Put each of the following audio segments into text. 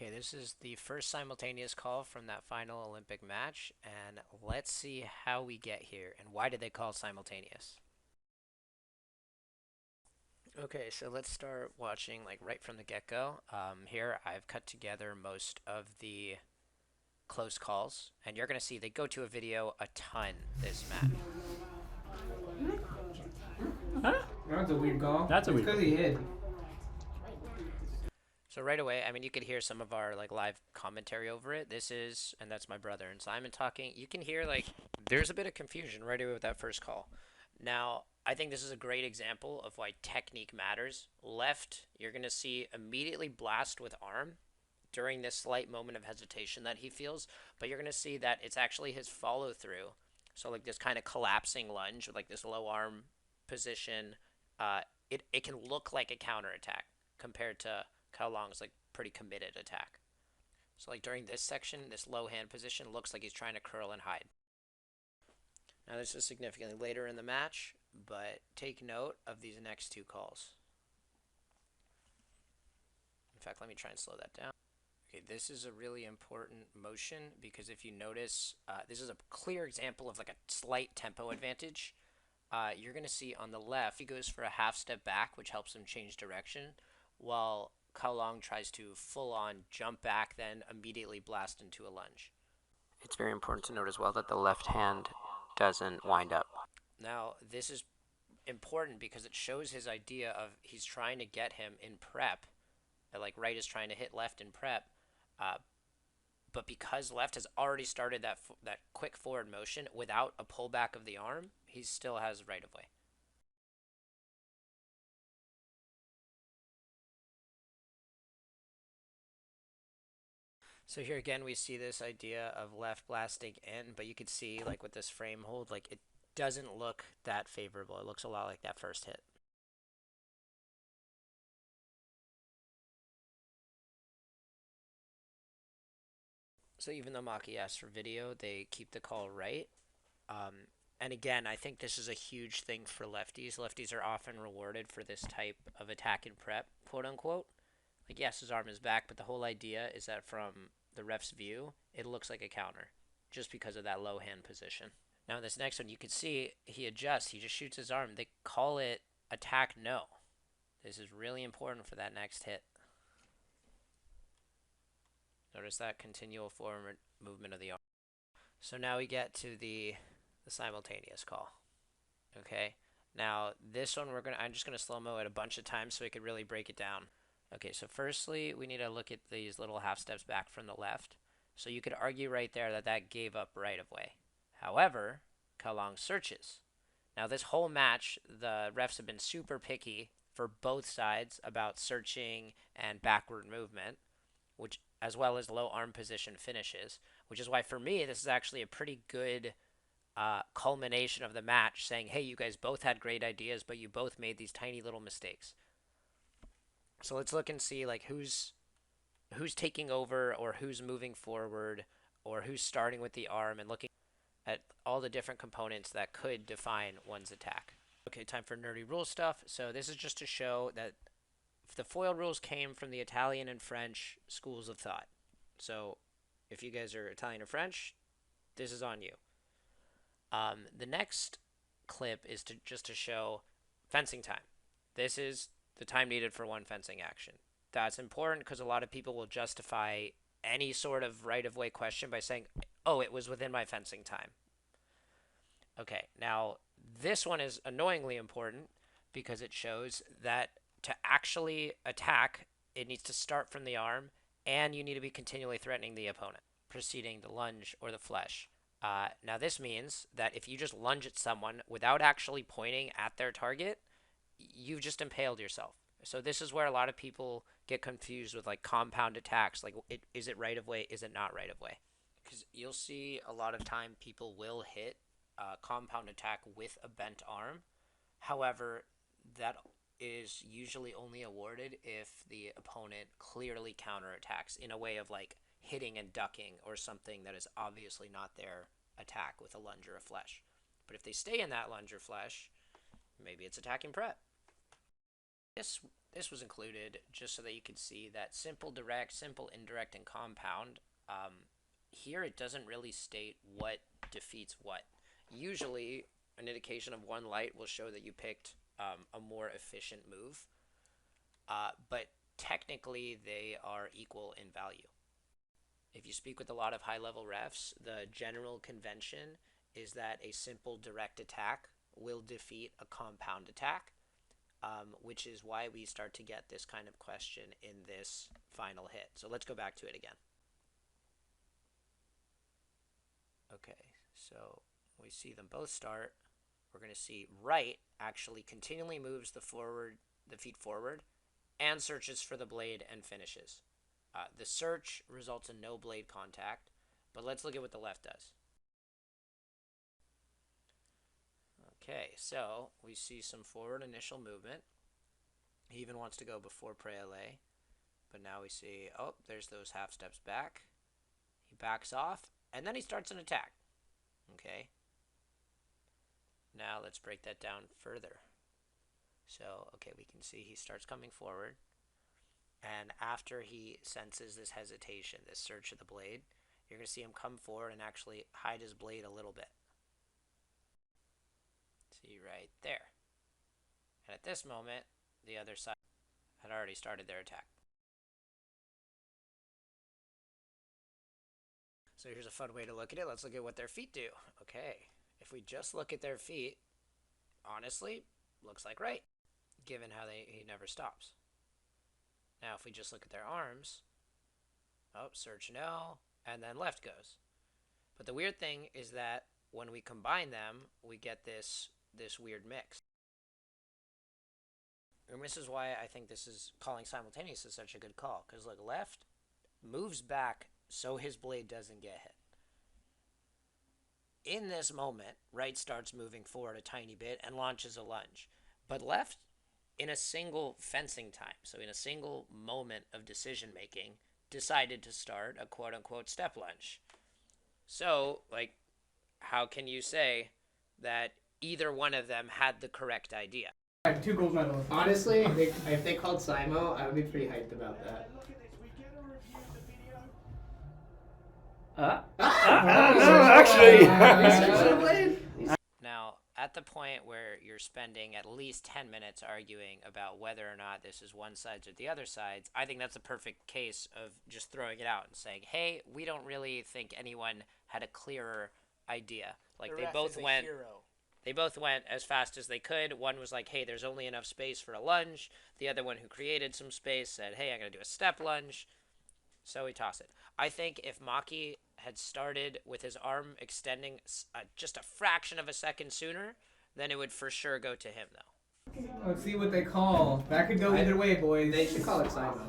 Okay, this is the first simultaneous call from that final Olympic match, and let's see how we get here and why did they call simultaneous? Okay, so let's start watching like right from the get-go. Here I've cut together most of the close calls, and you're gonna see they go to a video a ton this match. Huh? That's a weird call. That's a It's weird because call. he hit. So right away, I mean, you could hear some of our like live commentary over it. This is, and that's my brother and Simon talking. You can hear like there's a bit of confusion right away with that first call. Now, I think this is a great example of why technique matters. Left, you're going to see immediately blast with arm during this slight moment of hesitation that he feels, but you're going to see that it's actually his follow through. So like this kind of collapsing lunge with like this low arm position, it can look like a counter attack compared to Kao Long's like pretty committed attack. So like during this section, this low hand position looks like he's trying to curl and hide. Now this is significantly later in the match, but take note of these next two calls. In fact, let me try and slow that down. Okay, this is a really important motion because if you notice, this is a clear example of like a slight tempo advantage. You're going to see on the left, he goes for a half step back, which helps him change direction, while Kao Long tries to full on jump back, then immediately blast into a lunge. It's very important to note as well that the left hand doesn't wind up. Now, this is important because it shows his idea of he's trying to get him in prep, like right is trying to hit left in prep, uh, but because left has already started that quick forward motion without a pullback of the arm, he still has right of way. So here again, we see this idea of left blasting in, but you could see like with this frame hold, like it doesn't look that favorable. It looks a lot like that first hit. So even though Macchi asked for video, they keep the call right. Um, and again, I think this is a huge thing for lefties. Lefties are often rewarded for this type of attack and prep, quote unquote. Like, yes, his arm is back, but the whole idea is that from the ref's view, it looks like a counter just because of that low hand position. Now, in this next one, you can see he adjusts, he just shoots his arm. They call it attack no. This is really important for that next hit. Notice that continual forward movement of the arm. So now we get to the simultaneous call. Okay. Now this one I'm just gonna slow mo it a bunch of times so we could really break it down. Okay, so firstly we need to look at these little half steps back from the left. So you could argue right there that that gave up right of way. However, Kao Long searches. Now this whole match, the refs have been super picky for both sides about searching and backward movement, which as well as low arm position finishes, which is why for me this is actually a pretty good culmination of the match, saying, hey, you guys both had great ideas, but you both made these tiny little mistakes. So let's look and see like who's taking over or who's moving forward or who's starting with the arm and looking at all the different components that could define one's attack. Okay, time for nerdy rule stuff. So this is just to show that the foil rules came from the Italian and French schools of thought. So if you guys are Italian or French, this is on you. The next clip is just to show fencing time. This is the time needed for one fencing action. That's important because a lot of people will justify any sort of right of way question by saying, oh, it was within my fencing time. Okay, now this one is annoyingly important because it shows that to actually attack, it needs to start from the arm and you need to be continually threatening the opponent, preceding the lunge or the flesh. Now this means that if you just lunge at someone without actually pointing at their target, you've just impaled yourself. So this is where a lot of people get confused with like compound attacks. Like, is it right of way? Is it not right of way? Because you'll see a lot of time people will hit a compound attack with a bent arm. However, that is usually only awarded if the opponent clearly counterattacks in a way of like hitting and ducking or something that is obviously not their attack with a lunge or a flesh. But if they stay in that lunge or flesh, maybe it's attacking prep. This this was included just so that you could see that simple direct, simple indirect, and compound. Here it doesn't really state what defeats what. Usually, an indication of one light will show that you picked a more efficient move, but technically they are equal in value. If you speak with a lot of high-level refs, the general convention is that a simple direct attack will defeat a compound attack, which is why we start to get this kind of question in this final hit. So let's go back to it again. Okay, so we see them both start. We're going to see right actually continually moves the feet forward and searches for the blade and finishes. The search results in no blade contact, but let's look at what the left does. Okay, so we see some forward initial movement. He even wants to go before préalé, but now we see, oh, there's those half steps back. He backs off, and then he starts an attack. Okay. Now let's break that down further. So, okay, we can see he starts coming forward. And after he senses this hesitation, this search of the blade, you're going to see him come forward and actually hide his blade a little bit. See right there. And at this moment, the other side had already started their attack. So here's a fun way to look at it. Let's look at what their feet do. Okay, if we just look at their feet, honestly, looks like right, given how he never stops. Now, if we just look at their arms, oh, search no, and then left goes. But the weird thing is that when we combine them, we get this weird mix. And this is why I think this is calling simultaneous is such a good call. Because look, left moves back so his blade doesn't get hit. In this moment, right starts moving forward a tiny bit and launches a lunge. But left, in a single fencing time, so in a single moment of decision making, decided to start a quote-unquote step lunge. So, like, how can you say that either one of them had the correct idea? I have 2 gold medals. Honestly, if they called Simo, I would be pretty hyped about that. Actually. Now, at the point where you're spending at least 10 minutes arguing about whether or not this is one side's or the other side's, I think that's a perfect case of just throwing it out and saying, hey, we don't really think anyone had a clearer idea. Like, they both went as fast as they could. One was like, hey, there's only enough space for a lunge. The other one, who created some space, said, hey, I'm going to do a step lunge. So we toss it. I think if Macchi had started with his arm extending just a fraction of a second sooner, then it would for sure go to him, though. Let's see what they call. That could go either way, boys. They should call it Simo.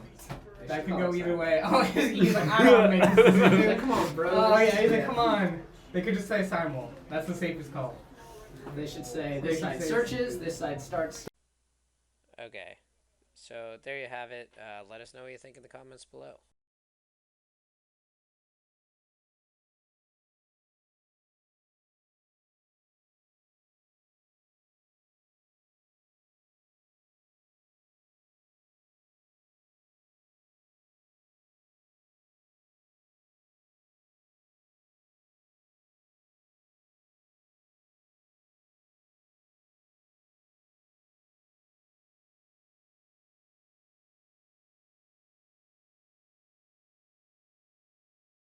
That could go either way. Oh, he's like, I don't want to make this decision. He's like, come on, bro. Oh, yeah, he's like, come on. They could just say Simul. That's the safest call. They should say this side searches, this side starts. Okay. So there you have it. Let us know what you think in the comments below.